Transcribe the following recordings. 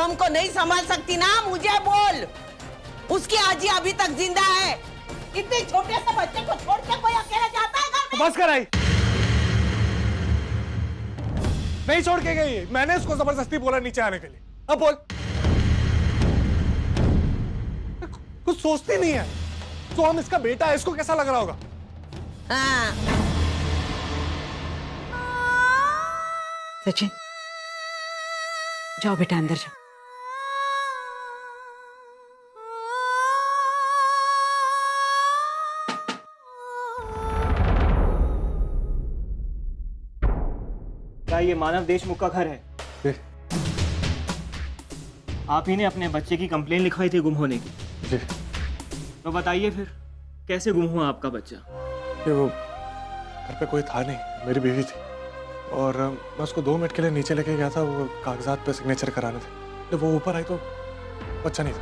बेगम को नहीं संभाल सकती ना, मुझे बोल। उसकी आजी अभी तक जिंदा है। इतने छोटे से बच्चे को छोड़ के कोई अकेला जाता है घर में? बस कर आई। नहीं छोड़ के गई, मैंने उसको जबरदस्ती बोला नीचे आने के लिए। अब बोल। कुछ सोचती नहीं है तो हम इसका बेटा है, इसको कैसा लग रहा होगा? हाँ। सचिन जाओ बेटा अंदर जाओ। क्या ये मानव देशमुख का घर है? आप ही ने अपने बच्चे की कंप्लेन लिखवाई थी गुम होने की। जी। तो बताइए फिर कैसे गुम हुआ आपका बच्चा? ये वो घर पे कोई था नहीं, मेरी बीवी थी और मैं उसको 2 मिनट के लिए नीचे लेके गया था, वो कागजात पे सिग्नेचर कराने थे। जब वो ऊपर आई तो बच्चा नहीं था।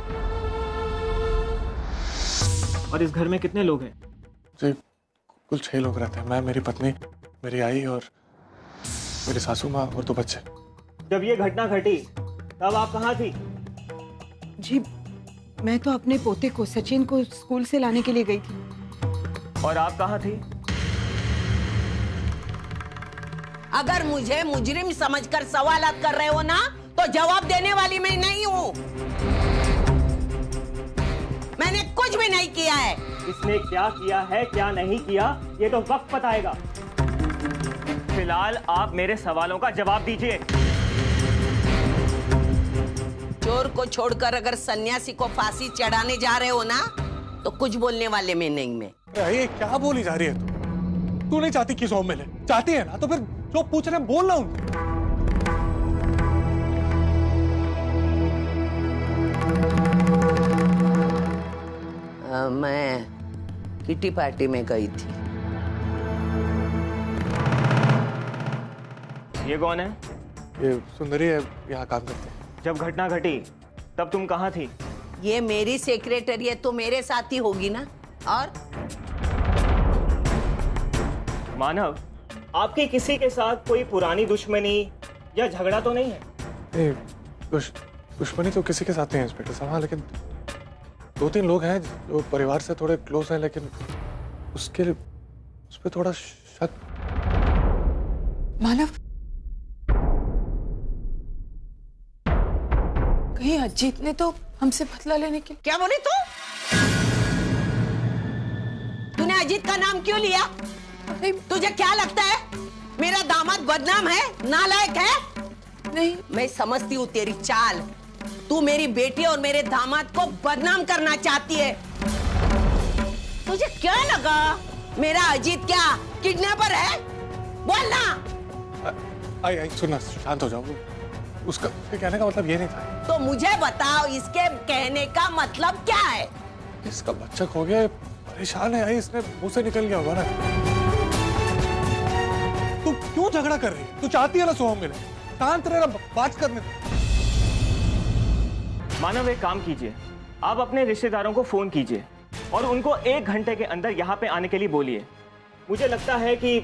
और इस घर में कितने लोग हैं? जी कुल 6 लोग रहते हैं, मैं, मेरी पत्नी, मेरी आई और मेरी सासू माँ और 2 बच्चे। जब ये घटना घटी तब आप कहाँ थी? जी मैं तो अपने पोते को सचिन को स्कूल से लाने के लिए गई थी। और आप कहाँ थी? अगर मुझे मुजरिम समझकर सवालात कर रहे हो ना, तो जवाब देने वाली मैं नहीं हूँ। मैंने कुछ भी नहीं किया है। इसने क्या किया है क्या नहीं किया ये तो वक्त बताएगा। फिलहाल आप मेरे सवालों का जवाब दीजिए। चोर को छोड़कर अगर सन्यासी को फांसी चढ़ाने जा रहे हो ना, तो कुछ बोलने वाले में नहीं मैं। ये क्या बोली जा रही है तू नहीं चाहती कि सौंप मिले? चाहती है ना तो फिर जो पूछ रहे हैं बोल रहा हूं। मैं किटी पार्टी में गई थी। ये कौन है? ये सुंदरी है, यहाँ काम करते हैं। जब घटना घटी तब तुम कहाँ थी? ये मेरी सेक्रेटरी है तो मेरे साथ ही होगी ना। और मानव, आपकी किसी के साथ कोई पुरानी दुश्मनी या झगड़ा तो नहीं है? नहीं, दुश्मनी तो किसी के साथ नहीं है इंस्पेक्टर साहब। हाँ, लेकिन 2-3 लोग हैं जो परिवार से थोड़े क्लोज हैं, लेकिन उस पर थोड़ा शक। मानव कहीं अजीत ने तो हमसे बदला लेने के। क्या बोली तू? तूने अजीत का नाम क्यों लिया? तुझे क्या लगता है मेरा दामाद बदनाम है, नालायक है? नहीं, मैं समझती हूँ तेरी चाल। तू मेरी बेटी और मेरे दामाद को बदनाम करना चाहती है। तुझे क्या लगा मेरा अजीत क्या किडनैपर है? बोलना। आई सुनना, शांत हो जाओ। उसका कहने का मतलब ये नहीं था। तो मुझे बताओ इसके कहने का मतलब क्या है? इसका बच्चा खो गया, परेशान है। आई इसने मुंह से निकल गया होगा ना। तू क्यों झगड़ा कर रही है? तू चाहती है ना सोहम मिले? शांत रहना, बात करने दे। मानव एक काम कीजिए, आप अपने रिश्तेदारों को फोन कीजिए और उनको 1 घंटे के अंदर यहाँ पे आने के लिए बोलिए। मुझे लगता है कि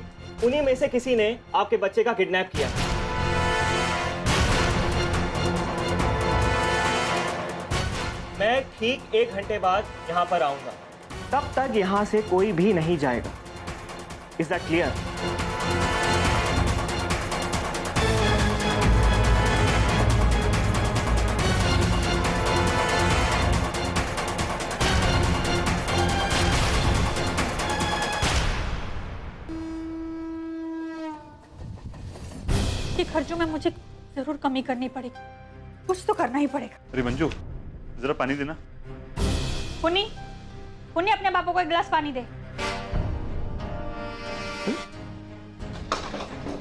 उन्हीं में से किसी ने आपके बच्चे का किडनैप किया। मैं ठीक 1 घंटे बाद यहाँ पर आऊंगा, तब तक यहाँ से कोई भी नहीं जाएगा। Is that clear? कि खर्चों में मुझे जरूर कमी करनी पड़ेगी, कुछ तो करना ही पड़ेगा। अरे मंजू जरा पानी देना। पुन्नी, पुन्नी अपने बापू को 1 गिलास पानी दे।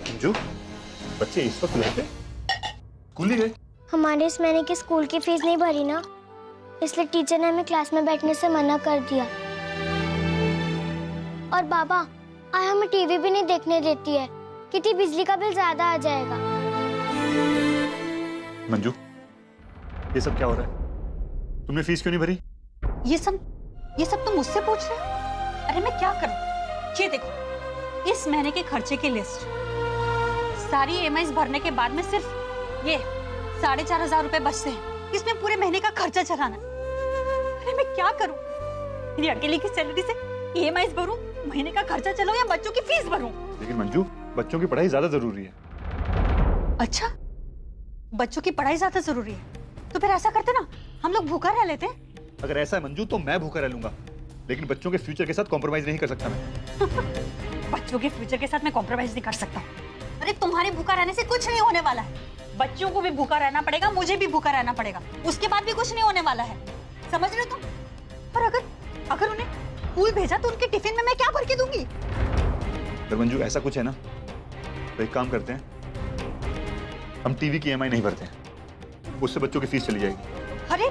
मंजू बच्चे इस वक्त घर पे स्कूल ही गए? हमारे इस महीने की स्कूल की फीस नहीं भरी ना, इसलिए टीचर ने हमें क्लास में बैठने से मना कर दिया। और बाबा आज हमें टीवी भी नहीं देखने देती है, कितनी बिजली का बिल ज्यादा आ जाएगा। मंजू ये सब क्या हो रहा है? तुमने फीस क्यों नहीं भरी? ये सब तुम मुझसे पूछ रहे हो? अरे मैं क्या करूं? ये देखो, इस महीने के खर्चे की लिस्ट, सारी EMIs भरने के बाद में सिर्फ ये 4,500 रुपए बचते हैं। इसमें पूरे महीने का खर्चा चलाना। अरे मैं क्या करूं? मेरी अकेले की सैलरी से EMIs भरूं, महीने का खर्चा चलाऊं या बच्चों की फीस भरूं? लेकिन मंजू, बच्चों की पढ़ाई ज्यादा जरूरी है। अच्छा, बच्चों की पढ़ाई ज्यादा जरूरी है, तो फिर ऐसा करते ना, हम लोग भूखा रह लेते। अगर ऐसा है मंजू तो मैं भूखा रह लूंगा, लेकिन बच्चों के फ्यूचर के साथ कॉम्प्रोमाइज नहीं कर सकता मैं। बच्चों के फ्यूचर के साथ मैं कॉम्प्रोमाइज नहीं कर सकता। अरे तुम्हारे भूखा रहने से कुछ नहीं होने वाला है। बच्चों को भी भूखा रहना पड़ेगा, मुझे भी भूखा रहना पड़ेगा, उसके बाद भी कुछ नहीं होने वाला है। समझ रहे हो तुम? पर अगर उन्हें स्कूल भेजा तो उनके टिफिन में मैं क्या भर के दूंगी? अगर मंजू ऐसा कुछ है ना तो एक काम करते हैं, हम टीवी की EMI नहीं भरते हैं, उससे बच्चों की फीस चली जाएगी। अरे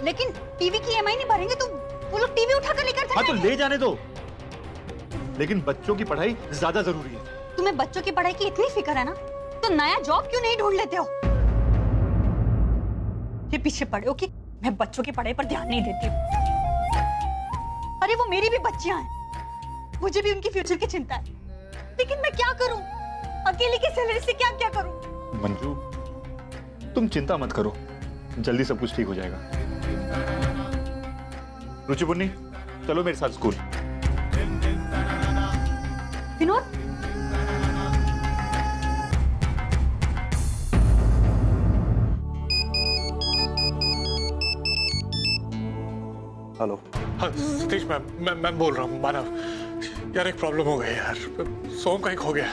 लेकिन टीवी की EMI नहीं भरेंगे तो वो लोग टीवी उठाकर लेकर हाँ तो जाएंगे। ले जाने दो, लेकिन बच्चों की पढ़ाई ज्यादा जरूरी है। तुम्हें बच्चों की पढ़ाई की इतनी फिक्र है ना, तो नया जॉब क्यों नहीं ढूंढ लेते हो? ये पीछे पड़े हो कि मैं बच्चों की पढ़ाई पर ध्यान नहीं देती हूँ। अरे वो मेरी भी बच्चियां हैं, मुझे भी उनकी फ्यूचर की चिंता है, लेकिन मैं क्या करूं? अकेले की सैलरी से क्या क्या करूं? मंजू तुम चिंता मत करो, जल्दी सब कुछ ठीक हो जाएगा। रुचि पुन्नी, चलो मेरे साथ स्कूल। विनोद, हेलो। हाँ सतीश, मैं बोल रहा हूँ मानव। यार एक प्रॉब्लम हो गई यार, सोहम कहीं खो गया।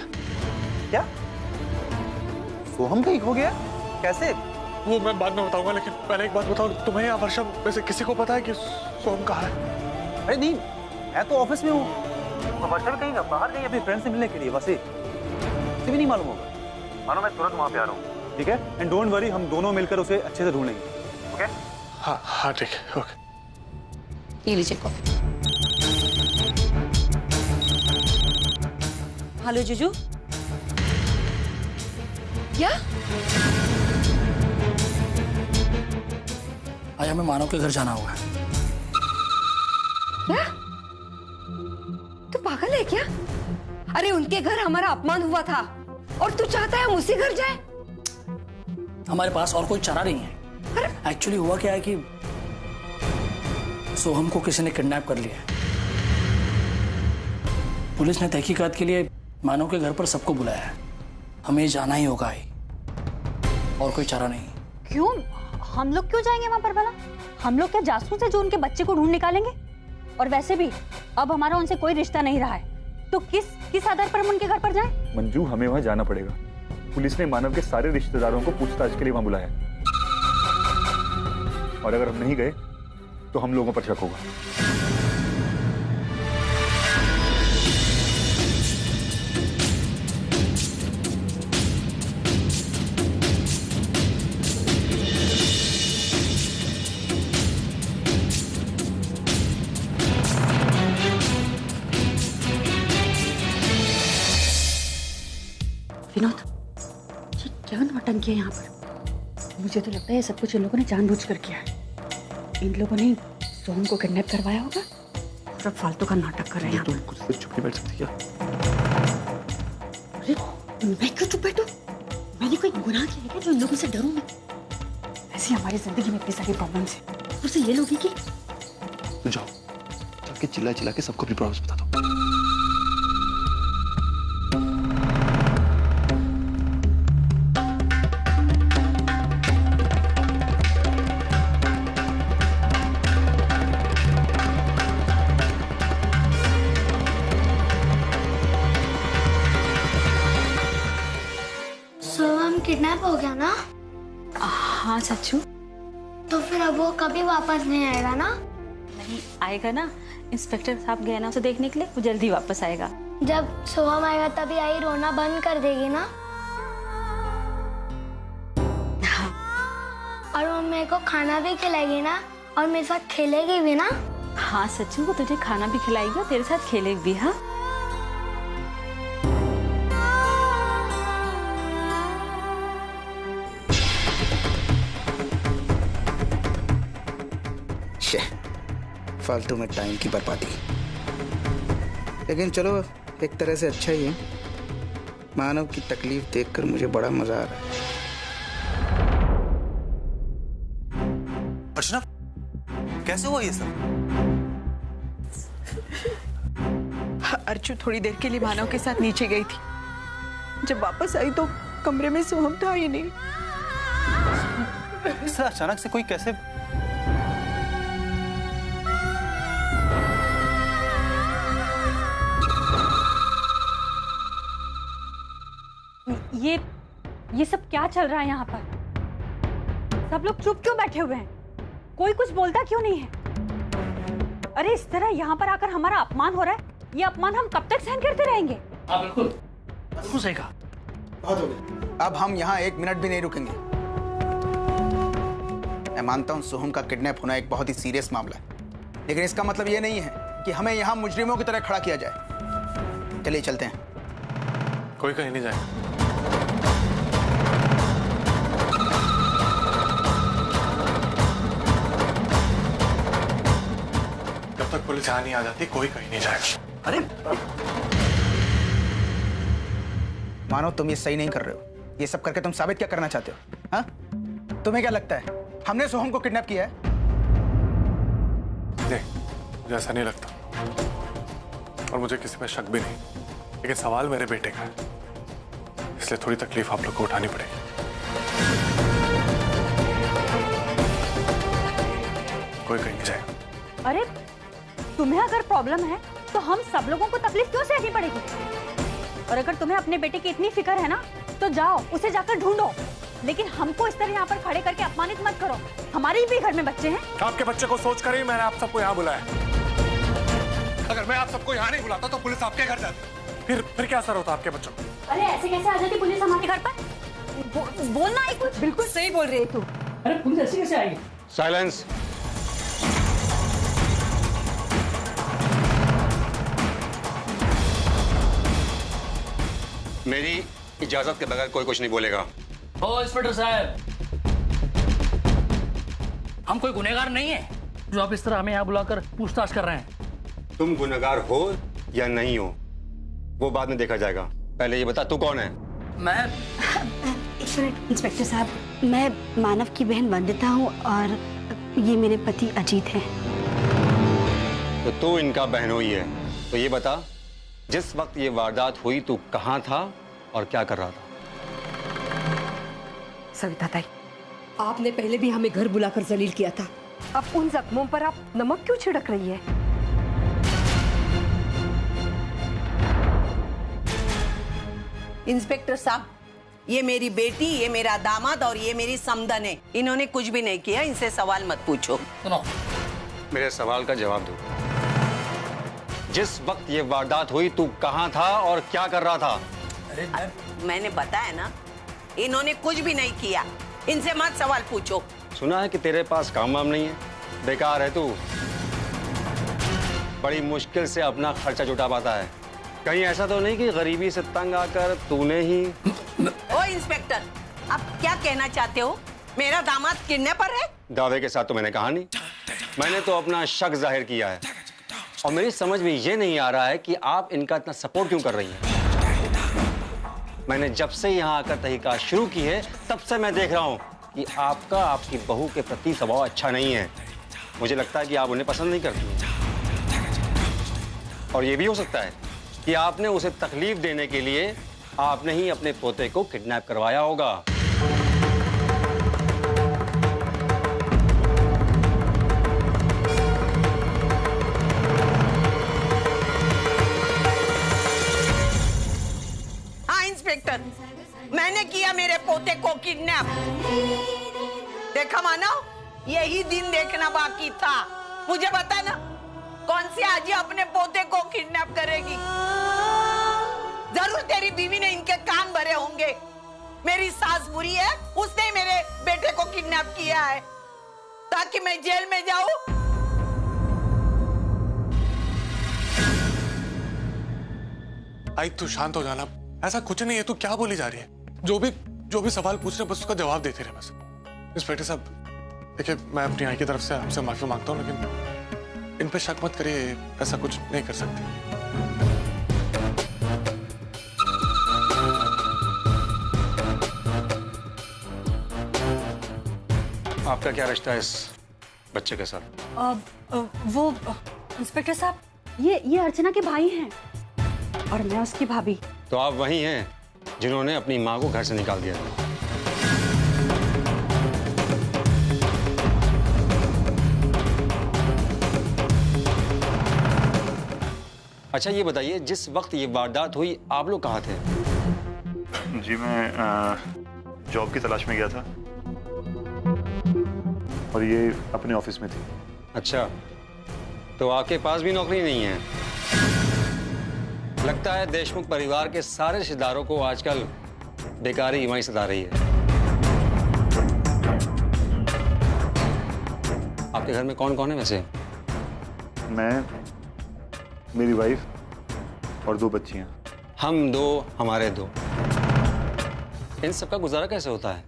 क्या? सोहम कहीं खो गया? कैसे? वो मैं बाद में बताऊंगा, लेकिन पहले एक बात बताओ, तुम्हें या वर्षा में से किसी को पता है कि सोहम कहाँ है? अरे नहीं, मैं तो ऑफिस में हूँ। वर्षा भी कहीं बाहर गई अपने फ्रेंड से मिलने के लिए, वैसे उसे भी नहीं मालूम होगा। मानो मैं तुरंत वहाँ पे आ रहा हूँ, ठीक है? एंड डोंट वरी, हम दोनों मिलकर उसे अच्छे से ढूंढेंगे, ओके? हाँ ठीक है, ओके। ये लीजिए कॉफी। हेलो जीजू। क्या? आज हमें मानव के घर जाना होगा। क्या? तू पागल है क्या? अरे उनके घर हमारा अपमान हुआ था और तू चाहता है हम उसी घर जाए? हमारे पास और कोई चारा नहीं है। एक्चुअली हुआ क्या है कि सोहम को किसी ने किडनैप कर लिया है। पुलिस ने तहकीकात के लिए मानव के घर पर सबको बुलाया है। हमें जाना ही होगा, और कोई चारा नहीं। क्यों? हम लोग क्यों जाएंगे वहां पर भला? हम लोग क्या जासूस है जो उनके बच्चे को ढूंढ निकालेंगे? और वैसे भी अब हमारा उनसे कोई रिश्ता नहीं रहा है, तो किस आधार पर हम उनके घर पर जाएं? मंजू हमें वहां जाना पड़ेगा। पुलिस ने मानव के सारे रिश्तेदारों को पूछताछ के लिए वहां बुलाया, और अगर हम नहीं गए तो हम लोगों पर शक होगा। विनोद, ये क्या नौटंकी है यहाँ पर? मुझे तो लगता है ये सब कुछ इन लोगों ने जानबूझकर किया है। इन लोगों ने सोहम को किडनैप करवाया होगा और अब फालतू का नाटक कर रहे हैं। तुम कुछ देर चुप नहीं बैठ सकती क्या? अरे मैं क्यों चुप बैठूं? मैंने कोई गुनाह किया है क्या जो इन लोगों से डरूं मैं? ऐसी हमारी जिंदगी में इतनी सारी प्रॉब्लम्स हैं, ऊपर से ये लोग ही की। तो जाओ, जाके चिल्ला के सबको अपनी प्रॉब्लम्स बता दो। किडनैप हो गया ना? हाँ सच्चू। तो फिर अब वो कभी वापस नहीं आएगा ना? नहीं आएगा ना, इंस्पेक्टर साहब गए ना उसे देखने के लिए, वो जल्दी वापस आएगा। जब सोहम आएगा तभी आई रोना बंद कर देगी ना? हाँ। और वो मेरे को खाना भी खिलाएगी ना, और मेरे साथ खेलेगी भी ना? हाँ सच्चू, वो तुझे खाना भी खिलाएगी और तेरे साथ खेलेगी भी। हाँ फालतू में टाइम की बर्बादी, लेकिन चलो एक तरह से अच्छा ही है। मानव की तकलीफ देखकर मुझे बड़ा मजा आ रहा है। कैसे हुआ ये सब? अर्चू थोड़ी देर के लिए मानव के साथ नीचे गई थी। जब वापस आई तो कमरे में सोहम था ही नहीं। इस तरह अचानक से कोई कैसे? ये सब क्या चल रहा है यहाँ पर? सब लोग चुप क्यों बैठे हुए हैं? कोई कुछ बोलता क्यों नहीं है? अरे इस तरह यहाँ पर आकर हमारा अपमान हो रहा है। ये अपमान हम कब तक सहन करते रहेंगे? हाँ बिल्कुल, बिल्कुल सही कहा। बहुत हो गया। अब हम यहाँ 1 मिनट भी नहीं रुकेंगे। मैं मानता हूँ सोहम का किडनैप होना एक बहुत ही सीरियस मामला है, लेकिन इसका मतलब ये नहीं है कि हमें यहाँ मुजरिमों की तरह खड़ा किया जाए। चलिए चलते हैं। कोई कहीं नहीं जाएगा। जब तक पुलिस यहाँ नहीं आ जाती कोई कहीं नहीं जाएगा। अरे मानो तुम ये सही नहीं कर रहे हो। ये सब करके तुम साबित क्या करना चाहते हो? हाँ? तुम्हें क्या लगता है हमने सोहम को किडनैप किया है? नहीं, मुझे ऐसा नहीं लगता और मुझे किसी पे शक भी नहीं, लेकिन सवाल मेरे बेटे का है, इसलिए थोड़ी तकलीफ आप लोग को उठानी पड़ेगी। कोई कहीं नहीं जाएगा। अरे तुम्हें अगर प्रॉब्लम है तो हम सब लोगों को तकलीफ क्यों सहनी पड़ेगी? और अगर तुम्हें अपने बेटे की इतनी फिक्र है ना तो जाओ उसे जाकर ढूंढो, लेकिन हमको इस तरह यहाँ पर खड़े करके अपमानित मत करो। हमारे भी घर में बच्चे हैं। आपके बच्चे को सोच कर ही मैंने आप सबको यहाँ बुलाया। अगर मैं आप सबको यहाँ नहीं बुलाता तो पुलिस आपके घर जाती। फिर क्या असर होता आपके बच्चों को? अरे ऐसे कैसे आ जाती पुलिस हमारे घर पर? बोलना है कुछ। बिल्कुल सही बोल रही है तू। अरे पुलिस ऐसे कैसे आएगी? साइलेंस। मेरी इजाजत के बगैर कोई कुछ नहीं बोलेगा। ओ इंस्पेक्टर साहब, हम कोई गुनहगार नहीं है जो आप इस तरह हमें यहाँ बुलाकर पूछताछ कर रहे हैं। तुम गुनहगार हो या नहीं हो वो बाद में देखा जाएगा। पहले ये बता तू कौन है? मैं एक मिनट इंस्पेक्टर साहब, मैं मानव की बहन वंदिता हूँ और ये मेरे पति अजीत हैं। तो तू इनका बहनोई है। तो ये बता जिस वक्त ये वारदात हुई तू कहाँ था और क्या कर रहा था? सविता ताई, आपने पहले भी हमें घर बुलाकर जलील किया था। अब उन जख्मों पर आप नमक क्यों छिड़क रही है? इंस्पेक्टर साहब, ये मेरी बेटी, ये मेरा दामाद और ये मेरी समधन है। इन्होंने कुछ भी नहीं किया, इनसे सवाल मत पूछो। सुनो, मेरे सवाल का जवाब दो। जिस वक्त ये वारदात हुई तू कहाँ था और क्या कर रहा था? अरे मैंने बताया ना, इन्होंने कुछ भी नहीं किया, इनसे मत सवाल पूछो। सुना है कि तेरे पास काम वाम नहीं है, बेकार है तू, बड़ी मुश्किल से अपना खर्चा जुटा पाता है। कहीं ऐसा तो नहीं कि गरीबी से तंग आकर तूने ही? ओ इंस्पेक्टर, आप क्या कहना चाहते हो? मेरा दामाद किडनैपर है? दावे के साथ तो मैंने कहा नहीं, मैंने तो अपना शक जाहिर किया है और मेरी समझ में ये नहीं आ रहा है कि आप इनका इतना सपोर्ट क्यों कर रही हैं। मैंने जब से यहाँ आकर तहकीकात शुरू की है तब से मैं देख रहा हूँ कि आपका आपकी बहू के प्रति स्वभाव अच्छा नहीं है। मुझे लगता है कि आप उन्हें पसंद नहीं करती हैं और ये भी हो सकता है कि आपने उसे तकलीफ देने के लिए आपने ही अपने पोते को किडनैप करवाया होगा। हाँ इंस्पेक्टर, मैंने किया मेरे पोते को किडनैप। देखा मानव, यही दिन देखना बाकी था। मुझे बता ना, कौन सी आजी अपने पोते को किडनैप करेगी? जरूर तेरी बीवी ने इनके कान भरे होंगे। मेरी सास बुरी है, उसने मेरे बेटे को किडनैप किया है ताकि मैं जेल में जाऊं। आई तू शांत हो जाना, ऐसा कुछ नहीं है। तू क्या बोली जा रही है? जो भी सवाल पूछ रहे बस उसका जवाब देते रहे बस। इंस्पेक्टर साहब देखिए, मैं अपनी आई की तरफ से आपसे माफी मांगता हूँ, लेकिन इन पे शक मत करिए, ऐसा कुछ नहीं कर सकते। आपका क्या रिश्ता है इस बच्चे के साथ? वो इंस्पेक्टर साहब, ये अर्चना के भाई हैं और मैं उसकी भाभी। तो आप वही हैं जिन्होंने अपनी माँ को घर से निकाल दिया था? अच्छा ये बताइए, जिस वक्त ये वारदात हुई आप लोग कहाँ थे? जी मैं जॉब की तलाश में गया था और ये अपने ऑफिस में थी। अच्छा, तो आपके पास भी नौकरी नहीं है? लगता है देशमुख परिवार के सारे रिश्तेदारों को आजकल बेकारी ईमाई सता रही है। आपके घर में कौन कौन है वैसे? मैं, मेरी वाइफ और 2 बच्चियां। हम 2, हमारे 2। इन सबका गुजारा कैसे होता है?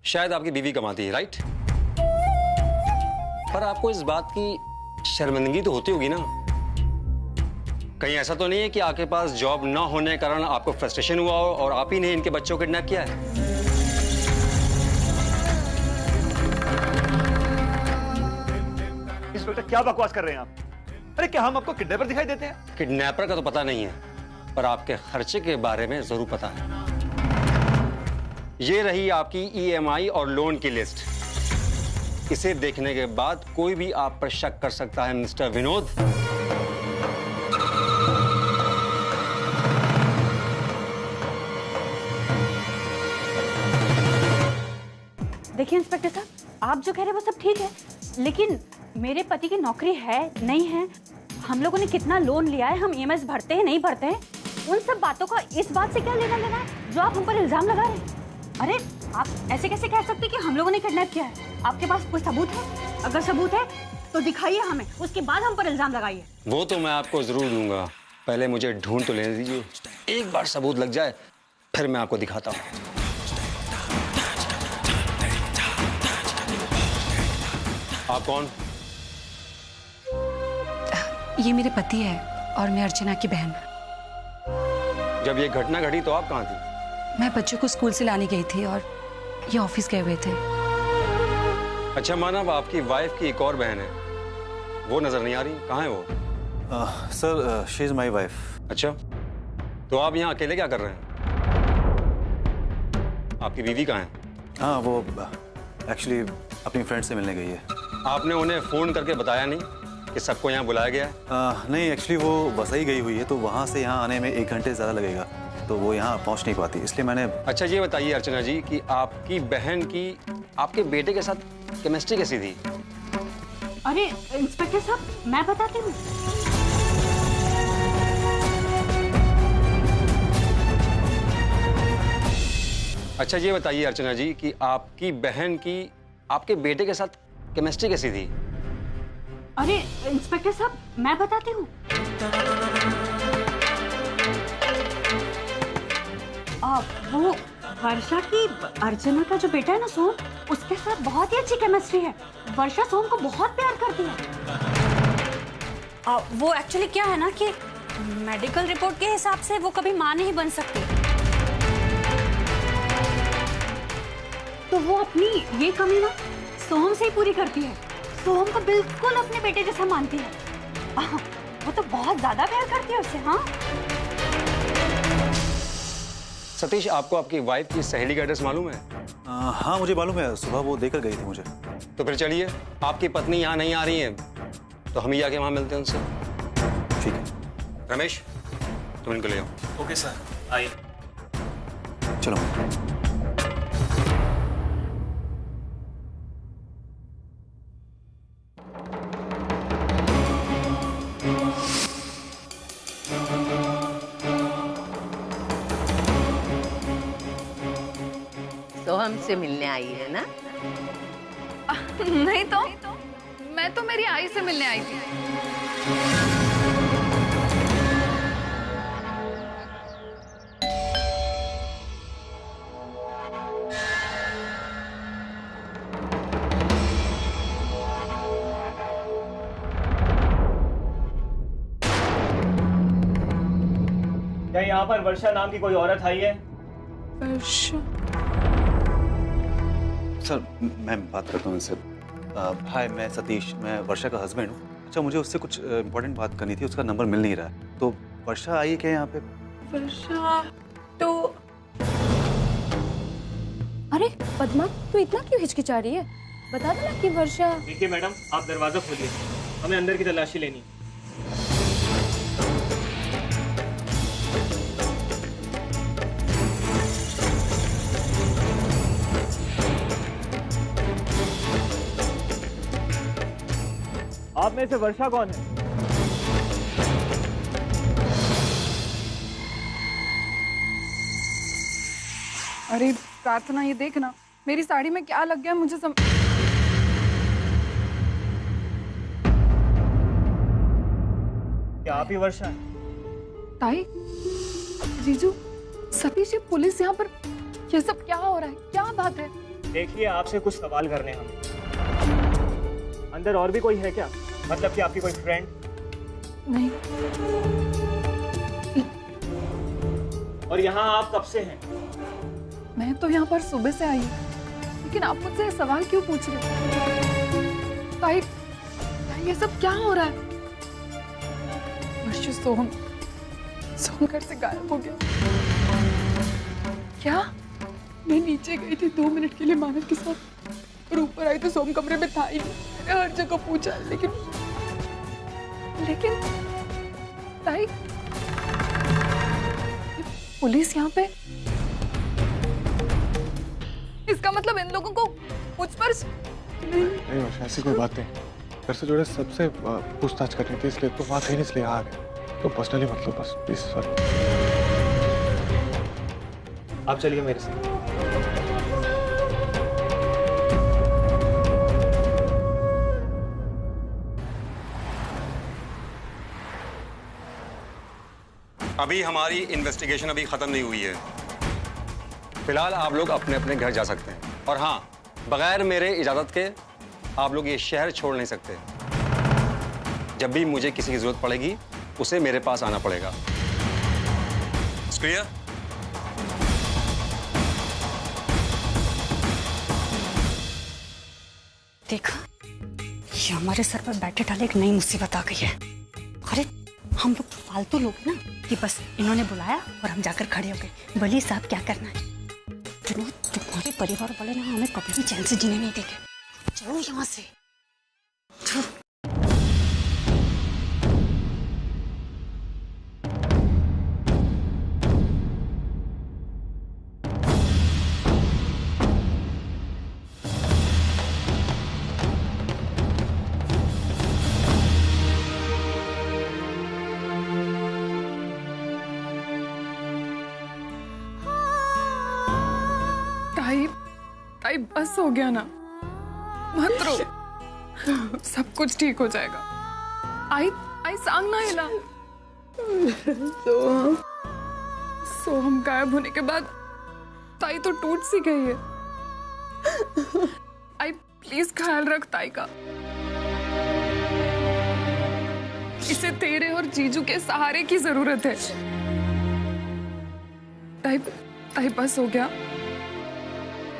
शायद आपकी बीवी कमाती है, राइट? पर आपको इस बात की शर्मिंदगी तो होती होगी ना? कहीं ऐसा तो नहीं है कि आपके पास जॉब ना होने के कारण आपको फ्रस्ट्रेशन हुआ हो और आप ही ने इनके बच्चों को किडनैप किया है? इंस्पेक्टर क्या बकवास कर रहे हैं आप? अरे क्या हम आपको किडनैपर दिखाई देते हैं? किडनैपर का तो पता नहीं है, पर आपके खर्चे के बारे में जरूर पता है। ये रही आपकी EMI और लोन की लिस्ट। इसे देखने के बाद कोई भी आप पर शक कर सकता है मिस्टर विनोद। देखिए इंस्पेक्टर साहब, आप जो कह रहे हैं वो सब ठीक है, लेकिन मेरे पति की नौकरी है नहीं है, हम लोगों ने कितना लोन लिया है, हम EMIs भरते हैं नहीं भरते हैं, उन सब बातों का इस बात से क्या लेना देना है जो आप हम पर इल्जाम लगा रहे हैं? अरे आप ऐसे कैसे कह सकते हैं कि हम लोगों ने किडनैप किया है? आपके पास कोई सबूत है? अगर सबूत है तो दिखाइए हमें, उसके बाद हम पर इल्जाम लगाइए। वो तो मैं आपको जरूर दूंगा, पहले मुझे ढूंढ तो लेने दीजिए। एक बार सबूत लग जाए फिर मैं आपको दिखाता हूँ। आप कौन? ये मेरे पति है और मैं अर्चना की बहन। जब ये घटना घटी तो आप कहाँ थी? मैं बच्चों को स्कूल से लाने गई थी और ये ऑफिस गए हुए थे। अच्छा मानव, आपकी वाइफ की एक और बहन है, वो नजर नहीं आ रही, कहाँ है वो? Sir she is my wife. अच्छा, तो आप यहाँ अकेले क्या कर रहे हैं? आपकी बीवी कहाँ है? हाँ वो एक्चुअली अपनी फ्रेंड से मिलने गई है। आपने उन्हें फोन करके बताया नहीं कि सबको यहाँ बुलाया गया है? नहीं, एक्चुअली वो वसई गई हुई है तो वहाँ से यहाँ आने में 1 घंटे ज़्यादा लगेगा, तो वो यहाँ पहुँच नहीं पाती, इसलिए मैंने। अच्छा ये बताइए अर्चना जी कि आपकी बहन की आपके बेटे के साथ केमिस्ट्री कैसी थी? अरे इंस्पेक्टर साहब, मैं बताती हूँ। अच्छा ये बताइए अर्चना जी कि आपकी बहन की आपके बेटे के साथ केमिस्ट्री कैसी थी? अरे इंस्पेक्टर साहब, मैं बताती हूँ। वो वर्षा की अर्चना का जो बेटा है ना सोम, उसके साथ बहुत ही अच्छी केमिस्ट्री है। वर्षा सोम को बहुत प्यार करती है। वो एक्चुअली क्या है ना कि मेडिकल रिपोर्ट के हिसाब से वो कभी मां नहीं बन सकती, तो वो अपनी ये कमी ना सोम से ही पूरी करती है। सोम को बिल्कुल अपने बेटे जैसा मानती है। वो तो बहुत ज्यादा प्यार करती है उससे। हाँ सतीश, आपको आपकी वाइफ की सहेली का एड्रेस मालूम है? हाँ मुझे मालूम है, सुबह वो देकर गई थी मुझे। तो फिर चलिए, आपकी पत्नी यहाँ नहीं आ रही है तो हम ही जाके वहाँ मिलते हैं उनसे। ठीक है रमेश, तुम इनको ले आओ। ओके सर, आइए। चलो। तो हमसे मिलने आई है ना? नहीं तो मैं तो मेरी आई से मिलने आई थी। क्या यहाँ पर वर्षा नाम की कोई औरत आई है? वर्षा? सर मैं बात करता हूँ इनसे। हाय, मैं सतीश, मैं वर्षा का हस्बैंड हूँ। अच्छा, मुझे उससे कुछ इम्पोर्टेंट बात करनी थी, उसका नंबर मिल नहीं रहा है। तो वर्षा आई है क्या यहाँ पे? वर्षा तो अरे पद्मा, तू इतना क्यों हिचकिचा रही है? बता दो ना कि वर्षा। देखिए मैडम, आप दरवाजा खोलिए, हमें अंदर की तलाशी लेनी है। आप में से वर्षा कौन है? अरे प्रार्थना, ये देखना मेरी साड़ी में क्या लग गया, मुझे क्या आप ही वर्षा है? ताई, जीजू, सतीश, ये पुलिस यहाँ पर, ये सब क्या हो रहा है? क्या बात है? देखिए, आपसे कुछ सवाल करने हैं हमें। अंदर और भी कोई है क्या? मतलब कि आपकी कोई फ्रेंड? नहीं। और यहाँ आप कब से हैं? मैं तो यहाँ पर सुबह से आई हूँ, लेकिन आप मुझसे सवाल क्यों पूछ रहे हो? ताई, ये सब क्या हो रहा है? सोहम घर से गायब हो गया। क्या? मैं नीचे गई थी 2 मिनट के लिए मानव के साथ, और ऊपर आई तो सोहम कमरे में था ही नहीं। मैंने हर जगह पूछा, लेकिन ताई, पुलिस यहाँ पे, इसका मतलब इन लोगों को मुझ पर नहीं वर्षा, ऐसी कोई बात नहीं। घर से जुड़े सबसे पूछताछ करनी थी, इसलिए तो बात है, इसलिए आ गए। तो पर्सनली मतलब बस प्लीज, सॉरी। आप चलिए मेरे साथ। अभी हमारी इन्वेस्टिगेशन अभी खत्म नहीं हुई है। फिलहाल आप लोग अपने अपने घर जा सकते हैं, और हाँ, बगैर मेरे इजाजत के आप लोग ये शहर छोड़ नहीं सकते। जब भी मुझे किसी की जरूरत पड़ेगी, उसे मेरे पास आना पड़ेगा। क्लियर? देखा, ये हमारे सर पर बैठे डाले एक नई मुसीबत आ गई है। अरे हम लोग तो फालतू लोग हैं ना, कि बस इन्होंने बुलाया और हम जाकर खड़े हो गए। बोलिए साहब, क्या करना है? तुम्हारे परिवार वाले ना हमें कभी भी चैन से जीने नहीं देंगे। चलो यहाँ से। ताई, बस हो गया ना, मत रो, सब कुछ ठीक हो जाएगा। आई सांग ना हिला। सोहम गायब होने के बाद ताई तो टूट सी गई है। आई प्लीज ख्याल रख ताई का, इसे तेरे और जीजू के सहारे की जरूरत है। ताई बस हो गया,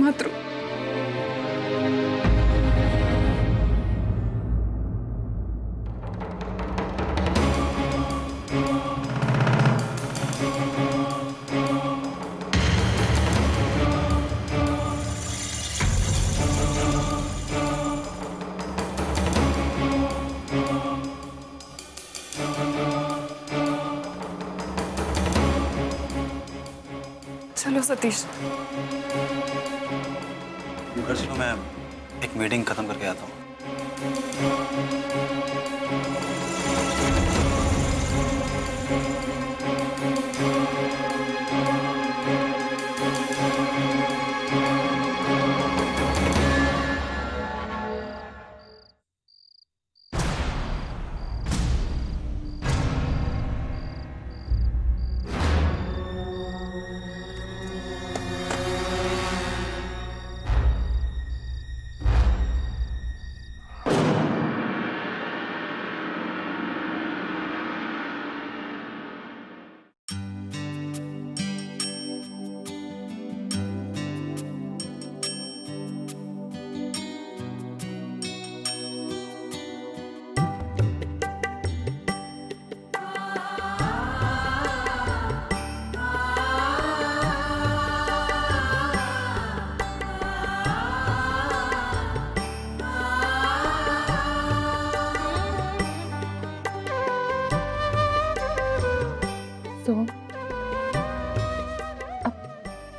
मत रो। चलो सतीश, घर चलो, मैं एक मीटिंग खत्म करके आता हूँ।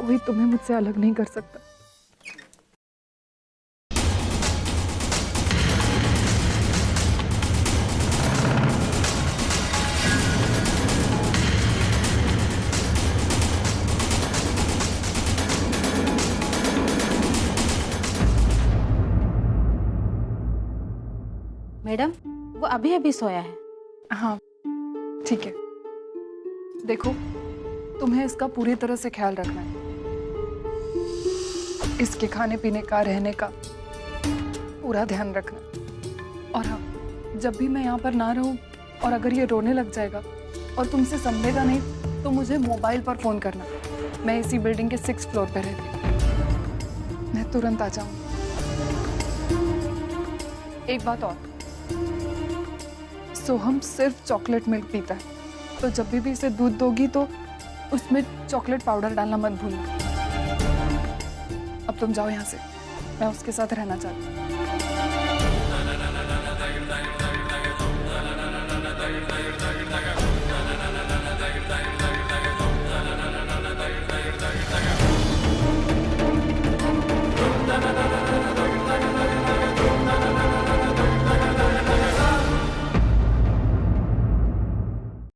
कोई तुम्हें मुझसे अलग नहीं कर सकता। मैडम, वो अभी अभी सोया है। हाँ ठीक है। देखो, तुम्हें इसका पूरी तरह से ख्याल रखना है। इसके खाने पीने का, रहने का पूरा ध्यान रखना। और हाँ, जब भी मैं यहाँ पर ना रहूँ और अगर ये रोने लग जाएगा और तुमसे संभलेगा नहीं तो मुझे मोबाइल पर फोन करना। मैं इसी बिल्डिंग के 6th फ्लोर पर रहती हूँ, मैं तुरंत आ जाऊँ। एक बात और, सोहम सिर्फ चॉकलेट मिल्क पीता है, तो जब भी इसे दूध दोगी तो उसमें चॉकलेट पाउडर डालना मत भूलना। अब तुम जाओ यहाँ से, मैं उसके साथ रहना चाहती हूँ।